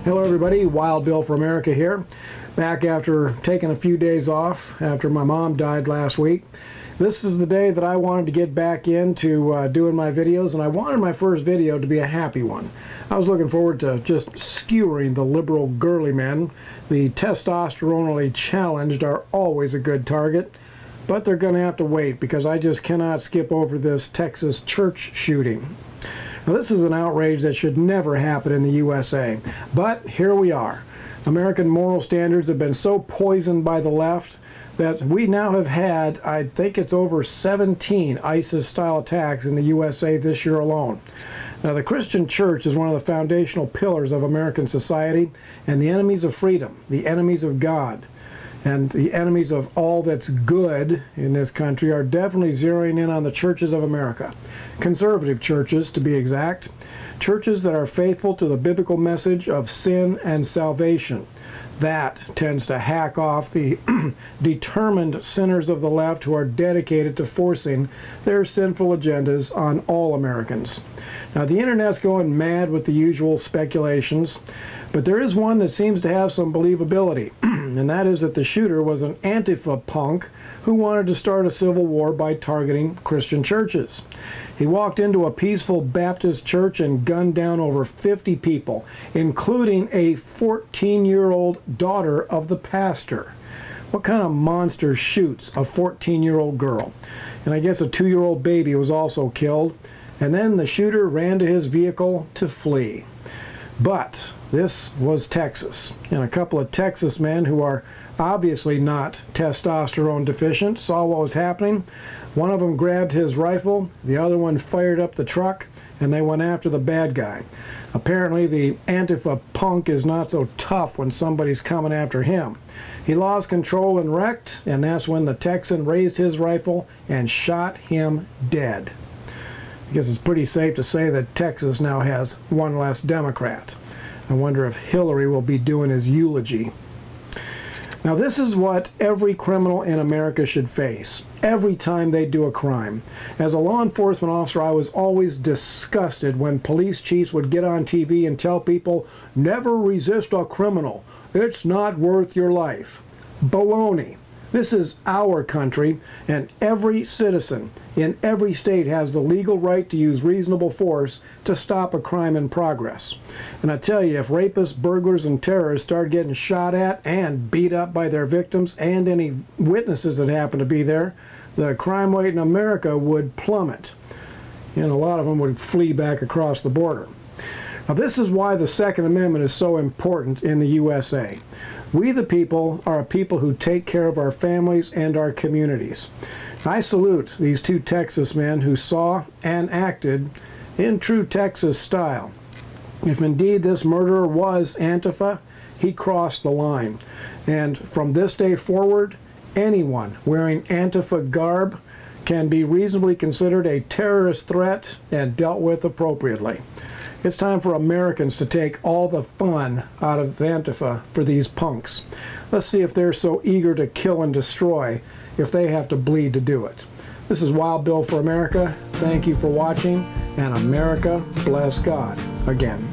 Hello everybody, Wild Bill for America here. Back after taking a few days off after my mom died last week. This is the day that I wanted to get back into doing my videos, and I wanted my first video to be a happy one. I was looking forward to just skewering the liberal girly men. The testosteronally challenged are always a good target, but they're going to have to wait because I just cannot skip over this Texas church shooting. Now, this is an outrage that should never happen in the USA, but here we are. American moral standards have been so poisoned by the left that we now have had, I think it's over 17 ISIS-style attacks in the USA this year alone. Now, the Christian church is one of the foundational pillars of American society, and the enemies of freedom, the enemies of God, and the enemies of all that's good in this country are definitely zeroing in on the churches of America. Conservative churches, to be exact. Churches that are faithful to the biblical message of sin and salvation. That tends to hack off the determined sinners of the left who are dedicated to forcing their sinful agendas on all Americans. Now, the internet's going mad with the usual speculations, but there is one that seems to have some believability, and that is that the shooter was an Antifa punk who wanted to start a civil war by targeting Christian churches. He walked into a peaceful Baptist church and gunned down over 50 people, including a 14-year-old daughter of the pastor. What kind of monster shoots a 14-year-old girl? And I guess a 2-year-old baby was also killed. And then the shooter ran to his vehicle to flee. But this was Texas, and a couple of Texas men who are obviously not testosterone deficient saw what was happening. One of them grabbed his rifle, the other one fired up the truck, and they went after the bad guy. Apparently the Antifa punk is not so tough when somebody's coming after him. He lost control and wrecked, and that's when the Texan raised his rifle and shot him dead. I guess it's pretty safe to say that Texas now has one less Democrat. I wonder if Hillary will be doing his eulogy. Now, this is what every criminal in America should face every time they do a crime. As a law enforcement officer, I was always disgusted when police chiefs would get on TV and tell people, never resist a criminal. It's not worth your life. Baloney. This is our country, and every citizen in every state has the legal right to use reasonable force to stop a crime in progress. And I tell you, if rapists, burglars, and terrorists start getting shot at and beat up by their victims and any witnesses that happen to be there, the crime rate in America would plummet, and a lot of them would flee back across the border. Now, this is why the Second Amendment is so important in the USA. We the people are a people who take care of our families and our communities. I salute these two Texas men who saw and acted in true Texas style. If indeed this murderer was Antifa, he crossed the line. And from this day forward, anyone wearing Antifa garb can be reasonably considered a terrorist threat and dealt with appropriately. It's time for Americans to take all the fun out of Antifa for these punks. Let's see if they're so eager to kill and destroy if they have to bleed to do it. This is Wild Bill for America. Thank you for watching, and America bless God again.